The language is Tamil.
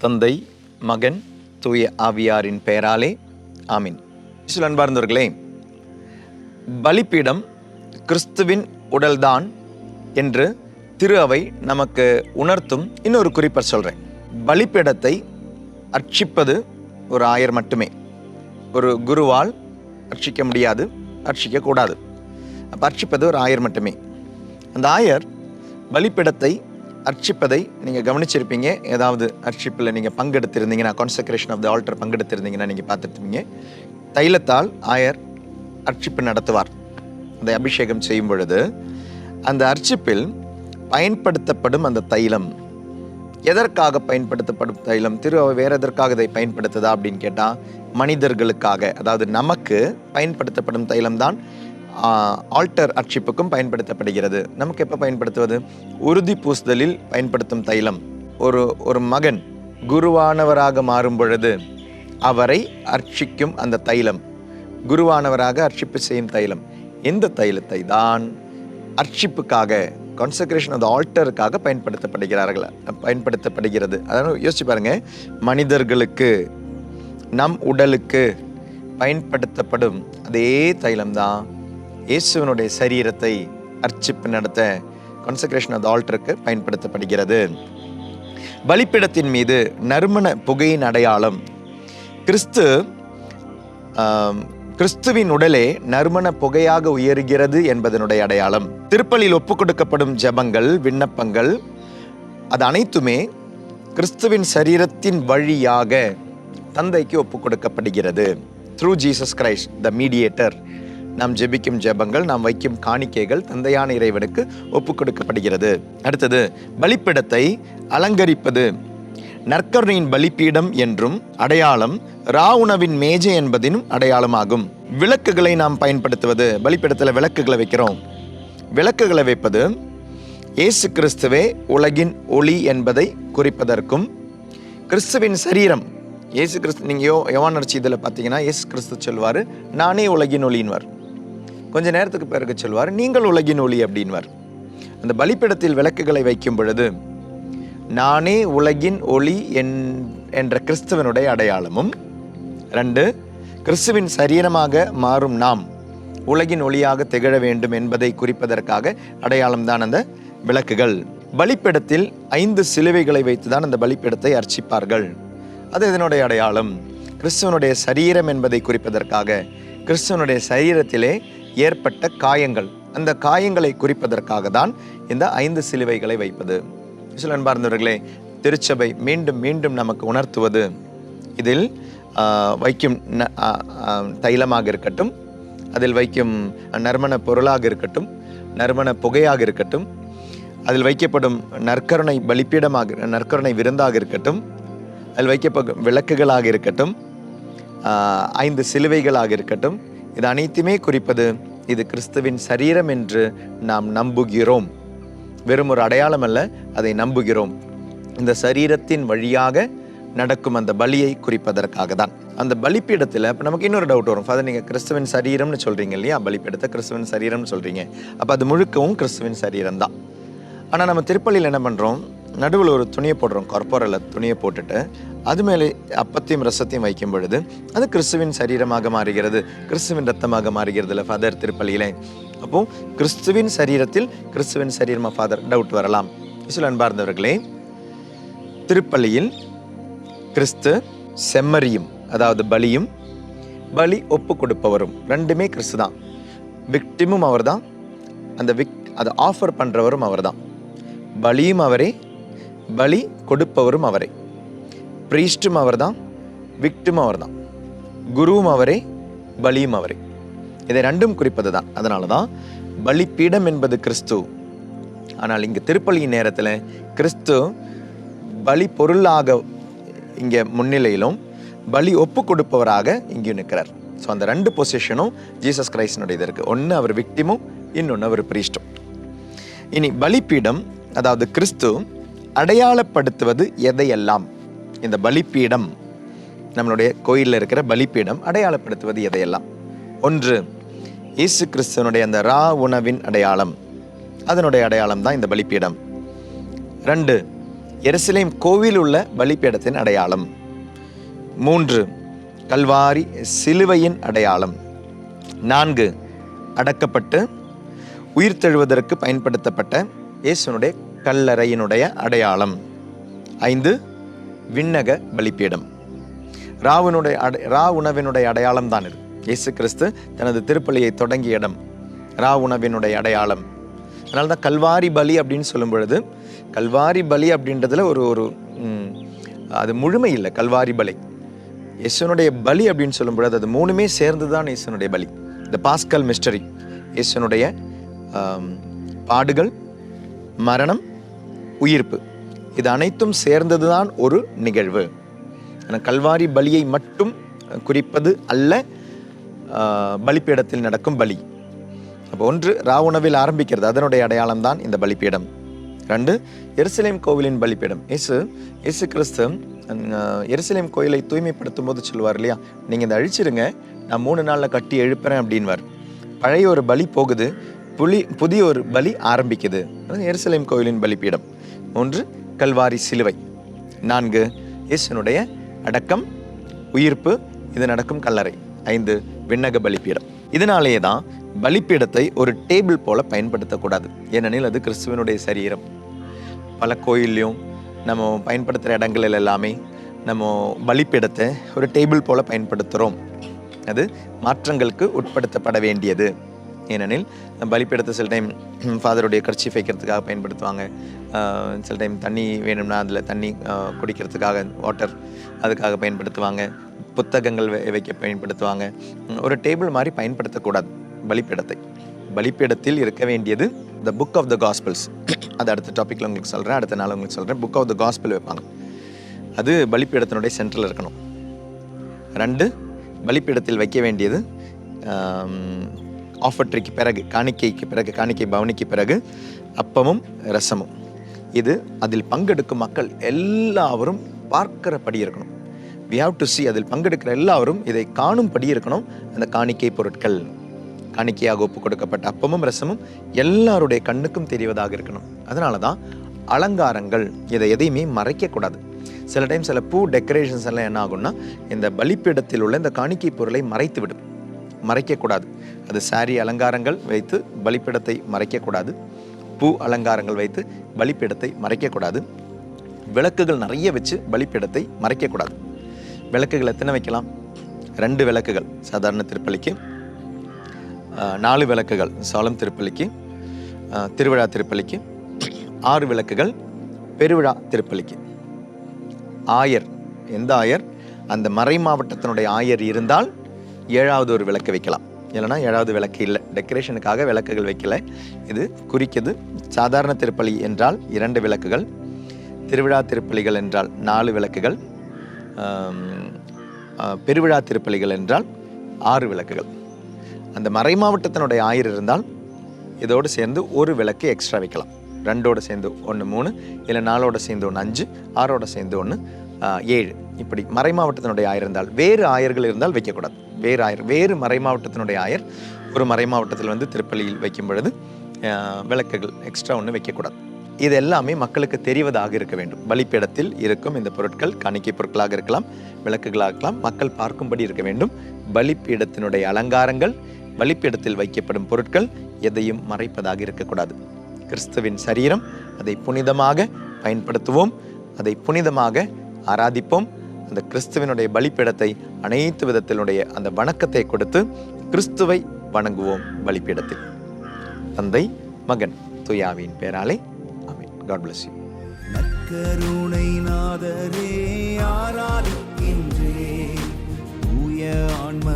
தந்தை, மகன், தூய ஆவியாரின் பெயராலே ஆமீன். அன்பார்ந்தவர்களே, பலிபீடம் கிறிஸ்துவின் உடல்தான் என்று திரு அவை நமக்கு உணர்த்தும் இன்னொரு குறிப்பை சொல்கிறேன். பலிபீடத்தை அர்ச்சிப்பது ஒரு ஆயர் மட்டுமே. ஒரு குருவால் அர்ச்சிக்க முடியாது, அர்ச்சிக்கக்கூடாது. அப்போ அர்ச்சிப்பது ஒரு ஆயர் மட்டுமே. அந்த ஆயர் பலிபீடத்தை அர்ச்சிப்பதை நீங்கள் கவனிச்சிருப்பீங்க. ஏதாவது அர்ச்சிப்பில் நீங்கள் பங்கெடுத்திருந்தீங்கன்னா, கான்சக்ரேஷன் ஆஃப் த ஆல்டர் பங்கெடுத்திருந்தீங்கன்னா நீங்கள் பார்த்துருப்பீங்க. தைலத்தால் ஆயர் அர்ச்சிப்பு நடத்துவார். அதை அபிஷேகம் செய்யும் பொழுது அந்த அர்ச்சிப்பில் பயன்படுத்தப்படும் அந்த தைலம் எதற்காக பயன்படுத்தப்படும் தைலம்? திரு வேற எதற்காக இதை பயன்படுத்துதா அப்படின்னு கேட்டால், மனிதர்களுக்காக, அதாவது நமக்கு பயன்படுத்தப்படும் தைலம் தான் ஆல்டர் அர்ச்சிப்புக்கும் பயன்படுத்தப்படுகிறது. நமக்கு எப்போ பயன்படுத்துவது? உறுதி பூசுதலில் பயன்படுத்தும் தைலம். ஒரு மகன் குருவானவராக மாறும் பொழுது அவரை அர்ச்சிக்கும் அந்த தைலம், குருவானவராக அர்ச்சிப்பு செய்யும் தைலம். இந்த தைலத்தை தான் அர்ச்சிப்புக்காக, கான்சக்ரேஷன் ஆஃப் த ஆல்டருக்காக பயன்படுத்தப்படுகிறது. அதனால் யோசிச்சு பாருங்க, மனிதர்களுக்கு, நம் உடலுக்கு பயன்படுத்தப்படும் அதே தைலம் தான் இயேசுவினுடைய சரீரத்தை அர்ச்சிப்பு நடத்த கான்சக்ரேஷன் ஆஃப் த ஆல்டருக்கு பயன்படுத்தப்படுகிறது. பலிபீடத்தின் மீது நறுமண புகையின் அடையாளம். கிறிஸ்துவின் உடலே நறுமண புகையாக உயர்கிறது என்பதனுடைய அடையாளம். திருப்பலியில் ஒப்புக் கொடுக்கப்படும் ஜெபங்கள், விண்ணப்பங்கள், அது அனைத்துமே கிறிஸ்துவின் சரீரத்தின் வழியாக தந்தைக்கு ஒப்புக் கொடுக்கப்படுகிறது. த்ரூ ஜீசஸ் கிரைஸ்ட் த மீடியேட்டர் நாம் ஜெபிக்கும் ஜெபங்கள், நாம் வைக்கும் காணிக்கைகள் தந்தையான இறைவனுக்கு ஒப்புக் கொடுக்கப்படுகிறது. அடுத்தது, பலிபீடத்தை அலங்கரிப்பது. நற்கருணையின் பலிபீடம் என்றும் அடையாளம், ரா உணவின் மேஜை என்பதினும் அடையாளமாகும். விளக்குகளை நாம் பயன்படுத்துவது. பலிபீடத்தில் விளக்குகளை வைக்கிறோம். விளக்குகளை வைப்பது இயேசு கிறிஸ்துவே உலகின் ஒளி என்பதை குறிப்பதற்கும், கிறிஸ்துவின் சரீரம், இயேசு கிறிஸ்து, நீங்கள் யோவான் நற்செய்தியில் பார்த்தீங்கன்னா இயேசு கிறிஸ்து சொல்வார், நானே உலகின் ஒளின்வார். கொஞ்ச நேரத்துக்கு பிறகு சொல்வார், நீங்கள் உலகின் ஒளி அப்படின்வார். அந்த பலிபீடத்தில் விளக்குகளை வைக்கும் பொழுது நானே உலகின் ஒளி என்ற கிறிஸ்துவனுடைய அடையாளமும், 2, கிறிஸ்துவின் சரீரமாக மாறும் நாம் உலகின் ஒளியாக திகழ வேண்டும் என்பதை குறிப்பதற்காக அடையாளம்தான் அந்த விளக்குகள். பலிபீடத்தில் 5 சிலுவைகளை வைத்துதான் அந்த பலிபீடத்தை அர்ச்சிப்பார்கள். அது இதனுடைய அடையாளம். கிறிஸ்துவனுடைய சரீரம் என்பதை குறிப்பதற்காக, கிறிஸ்துவனுடைய சரீரத்திலே ஏற்பட்ட காயங்கள், அந்த காயங்களை குறிப்பதற்காக தான் இந்த 5 சிலுவைகளை வைப்பது. அன்பார்ந்தவர்களே, திருச்சபை மீண்டும் மீண்டும் நமக்கு உணர்த்துவது, இதில் வைக்கும் தைலமாக இருக்கட்டும், அதில் வைக்கும் நறுமண பொருளாக இருக்கட்டும், நறுமண புகையாக இருக்கட்டும், அதில் வைக்கப்படும் நற்கருணை பலிபீடமாக, நற்கருணை விருந்தாக இருக்கட்டும், அதில் வைக்கப்படும் விளக்குகளாக இருக்கட்டும், 5 சிலுவைகளாக இருக்கட்டும், இது அனைத்துமே குறிப்பது இது கிறிஸ்துவின் சரீரம் என்று நாம் நம்புகிறோம். வெறும் ஒரு அடையாளம் அல்ல, அதை நம்புகிறோம். இந்த சரீரத்தின் வழியாக நடக்கும் அந்த பலியை குறிப்பதற்காக தான். அந்த பலிபீடத்தில் இப்போ நமக்கு இன்னொரு டவுட் வரும். ஃபாதர், நீங்கள் கிறிஸ்துவின் சரீரம்னு சொல்கிறீங்க இல்லையா? பலிபீடத்தை கிறிஸ்துவின் சரீரம்னு சொல்கிறீங்க. அப்போ அது முழுக்கவும் கிறிஸ்துவின் சரீரம் தான். ஆனால் நம்ம திருப்பலியில் என்ன பண்ணுறோம்? நடுவில் ஒரு துணியை போடுறோம், கற்பூரல துணியை போட்டுட்டு அது மேலே அப்பத்தையும் ரசத்தையும் வைக்கும் பொழுது அது கிறிஸ்துவின் சரீரமாக மாறுகிறது, கிறிஸ்துவின் ரத்தமாக மாறுகிறது இல்லை ஃபாதர் திருப்பலியிலே. அப்போ கிறிஸ்துவின் சரீரத்தில் கிறிஸ்துவின் சரீரமா ஃபாதர்? டவுட் வரலாம். அன்பார்ந்தவர்களே, திருப்பலியில் கிறிஸ்து செம்மறியும், அதாவது பலியும், பலி ஒப்பு கொடுப்பவரும், 2மே கிறிஸ்து தான். விக்டிமும் அவர் தான், அதை ஆஃபர் பண்ணுறவரும் அவர் தான். பலியும் அவரே, பலி கொடுப்பவரும் அவரே. பிரீஸ்டும் அவர் தான், விக்டும் அவர் தான். குருவும் அவரே, பலியும் அவரே. இதை 2ம் குறிப்பது தான். அதனால தான் பலிபீடம் என்பது கிறிஸ்து. ஆனால் இங்கே திருப்பலியின் நேரத்தில் கிறிஸ்து பலி பொருளாக இங்கே முன்னிலையிலும், பலி ஒப்பு கொடுப்பவராக இங்கேயும் நிற்கிறார். ஸோ அந்த 2 பொசிஷனும் ஜீசஸ் கிரைஸ்டனுடைய இருக்கு. ஒன்று அவர் விக்டிமும், இன்னொன்று அவர் பிரீஸ்டும். இனி பலிபீடம், அதாவது கிறிஸ்து அடையாளப்படுத்துவது எதையெல்லாம்? இந்த பலிபீடம், நம்மளுடைய கோயிலில் இருக்கிற பலிபீடம் அடையாளப்படுத்துவது எதையெல்லாம்? 1, இயேசு கிறிஸ்துவனுடைய அந்த ரா உணவின் அடையாளம், அதனுடைய அடையாளம் தான் இந்த பலிபீடம். 2, எருசலேம் கோவில் உள்ள பலிபீடத்தின் அடையாளம். 3 கல்வாரி சிலுவையின் அடையாளம். 4 அடக்கப்பட்டு உயிர்த்தெழுவதற்கு பயன்படுத்தப்பட்ட இயேசுனுடைய கல்லறையினுடைய அடையாளம். 5 விண்ணக பலிபீடம். ரா உணவினுடைய அடையாளம் தான் இது. இயேசு கிறிஸ்து தனது திருப்பலியை தொடங்கிய இடம் ரா உணவினுடைய அடையாளம். அதனால தான் கல்வாரி பலி அப்படின்னு சொல்லும் பொழுது, கல்வாரி பலி அப்படின்றதுல ஒரு அது முழுமை இல்லை. கல்வாரி பலி இயேசுனுடைய பலி அப்படின்னு சொல்லும் பொழுது அது 3மே சேர்ந்து தான் இயேசுனுடைய பலி. இந்த பாஸ்கல் மிஸ்டரி, இயேசுனுடைய பாடுகள், மரணம், உயிர்ப்பு, இது அனைத்தும் சேர்ந்தது தான் ஒரு நிகழ்வு. கல்வாரி பலியை மட்டும் குறிப்பது அல்ல பலிபீடத்தில் நடக்கும் பலி. அப்போ 1 ரா உணவில் ஆரம்பிக்கிறது, அதனுடைய அடையாளம் தான் இந்த பலிபீடம். 2 எருசலேம் கோவிலின் பலிபீடம். இயேசு கிறிஸ்து எருசலேம் கோயிலை தூய்மைப்படுத்தும் போது சொல்லுவார் இல்லையா, நீங்கள் இதை அழிச்சிருங்க, நான் 3 நாளில் கட்டி எழுப்புறேன் அப்படின்வார். பழைய ஒரு பலி போகுது, புதிய ஒரு பலி ஆரம்பிக்குது. எருசலேம் கோவிலின் பலிபீடம். 3 கல்வாரி சிலுவை. 4 இயேசுனுடைய அடக்கம், உயிர்ப்பு, இது நடக்கும் கல்லறை. 5 விண்ணக பலிபீடம். இதனாலேயே தான் பலிபீடத்தை ஒரு டேபிள் போல பயன்படுத்தக்கூடாது. ஏனெனில் அது கிறிஸ்துவனுடைய சரீரம். பல கோயில்லையும் நம்ம பயன்படுத்துகிற இடங்களில் எல்லாமே நம்ம பலிபீடத்தை ஒரு டேபிள் போல பயன்படுத்துகிறோம். அது மாற்றங்களுக்கு உட்படுத்தப்பட வேண்டியது. ஏனெனில் பலிபீடத்தை சில டைம் ஃபாதருடைய கர்ச்சீஃப் வைக்கிறதுக்காக பயன்படுத்துவாங்க. சில டைம் தண்ணி வேணும்னா அதில் தண்ணி குடிக்கிறதுக்காக வாட்டர் அதுக்காக பயன்படுத்துவாங்க. புத்தகங்கள் வைக்க பயன்படுத்துவாங்க. ஒரு டேபிள் மாதிரி பயன்படுத்தக்கூடாது பலிபீடத்தை. பலிபீடத்தில் இருக்க வேண்டியது த புக் ஆஃப் த காஸ்பிள்ஸ். அது அடுத்த டாப்பிக்கில் உங்களுக்கு சொல்கிறேன், அடுத்த நாள் உங்களுக்கு சொல்கிறேன். புக் ஆஃப் த காஸ்பிள் வைப்பாங்க, அது பலிபீடத்தினுடைய சென்டரில் இருக்கணும். 2 பலிபீடத்தில் வைக்க வேண்டியது ஆஃபர்ட்ரிக்கு பிறகு, காணிக்கைக்கு பிறகு, காணிக்கை பவனிக்கு பிறகு அப்பமும் ரசமும். இது அதில் பங்கெடுக்கும் மக்கள் எல்லாரும் பார்க்கிறபடி இருக்கணும். we have to see, அதில் பங்கெடுக்கிற எல்லாரும் இதை காணும்படி இருக்கணும். அந்த காணிக்கை பொருட்கள், காணிக்கையாக ஒப்பு கொடுக்கப்பட்ட அப்பமும் ரசமும் எல்லாருடைய கண்ணுக்கும் தெரிவதாக இருக்கணும். அதனால தான் அலங்காரங்கள், இதை எதையுமே மறைக்கக்கூடாது. சில டைம் சில பூ டெக்கரேஷன்ஸ் எல்லாம் என்ன ஆகும்னா, இந்த பலிப்பீடத்தில் உள்ள இந்த காணிக்கை பொருளை மறைத்து விடும். மறைக்கக்கூடாது. அது சாரி அலங்காரங்கள் வைத்து பலிப்பீடத்தை மறைக்கக்கூடாது. பூ அலங்காரங்கள் வைத்து பலிப்பீடத்தை மறைக்கக்கூடாது. விளக்குகள் நிறைய வச்சு பலிப்பீடத்தை மறைக்கக்கூடாது. விளக்குகள் எத்தனை வைக்கலாம்? 2 விளக்குகள் சாதாரண திருப்பலிக்கு, 4 விளக்குகள் சாலம் திருப்பலிக்கு, திருவிழா திருப்பலிக்கு, 6 விளக்குகள் பெருவிழா திருப்பலிக்கு. ஆயர், எந்த ஆயர், அந்த மறை மாவட்டத்தினுடைய ஆயர் இருந்தால் 7வது ஒரு விளக்கு வைக்கலாம். இல்லைனா 7வது விளக்கு இல்லை, டெக்கரேஷனுக்காக விளக்குகள் வைக்கல. இது குறிக்குது. சாதாரண திருப்பலி என்றால் 2 விளக்குகள், திருவிழா திருப்பலிகள் என்றால் 4 விளக்குகள், பெருவிழா திருப்பலிகள் என்றால் 6 விளக்குகள். அந்த மறை மாவட்டத்தினுடைய ஆயர் இருந்தால் இதோடு சேர்ந்து ஒரு விளக்கு எக்ஸ்ட்ரா வைக்கலாம். 2ஓடு சேர்ந்து 1 3, இல்லை 4ஓடு சேர்ந்து 1 5, 6ஓடு சேர்ந்து 1 7. இப்படி மறை மாவட்டத்தினுடைய ஆயர் இருந்தால், வேறு ஆயர்கள் இருந்தால் வைக்கக்கூடாது. வேறு ஆயர், வேறு மறை மாவட்டத்தினுடைய ஆயர் ஒரு மறை மாவட்டத்தில் திருப்பலியில் வைக்கும் பொழுது விளக்குகள் எக்ஸ்ட்ரா 1 வைக்கக்கூடாது. இது எல்லாமே மக்களுக்கு தெரிவதாக இருக்க வேண்டும். பலிப்பீடத்தில் இருக்கும் இந்த பொருட்கள் காணிக்கை பொருட்களாக இருக்கலாம், விளக்குகளாக இருக்கலாம், மக்கள் பார்க்கும்படி இருக்க வேண்டும். பலிப்பீடத்தினுடைய அலங்காரங்கள், பலிப்பீடத்தில் வைக்கப்படும் பொருட்கள் எதையும் மறைப்பதாக இருக்கக்கூடாது. கிறிஸ்துவின் சரீரம், அதை புனிதமாக பயன்படுத்துவோம், அதை புனிதமாக ஆராதிப்போம். அந்த கிறிஸ்துவனுடைய பலிப்பீடத்தை அனைத்து விதத்தினுடைய அந்த வணக்கத்தை கொடுத்து கிறிஸ்துவை வணங்குவோம் பலிப்பீடத்தில். தந்தை, மகன், தூயாவின் பேராலே ஆமென். God bless you. நற்கருணை நாதரே ஆராதிக்கின்றேன், தூய ஆன்ம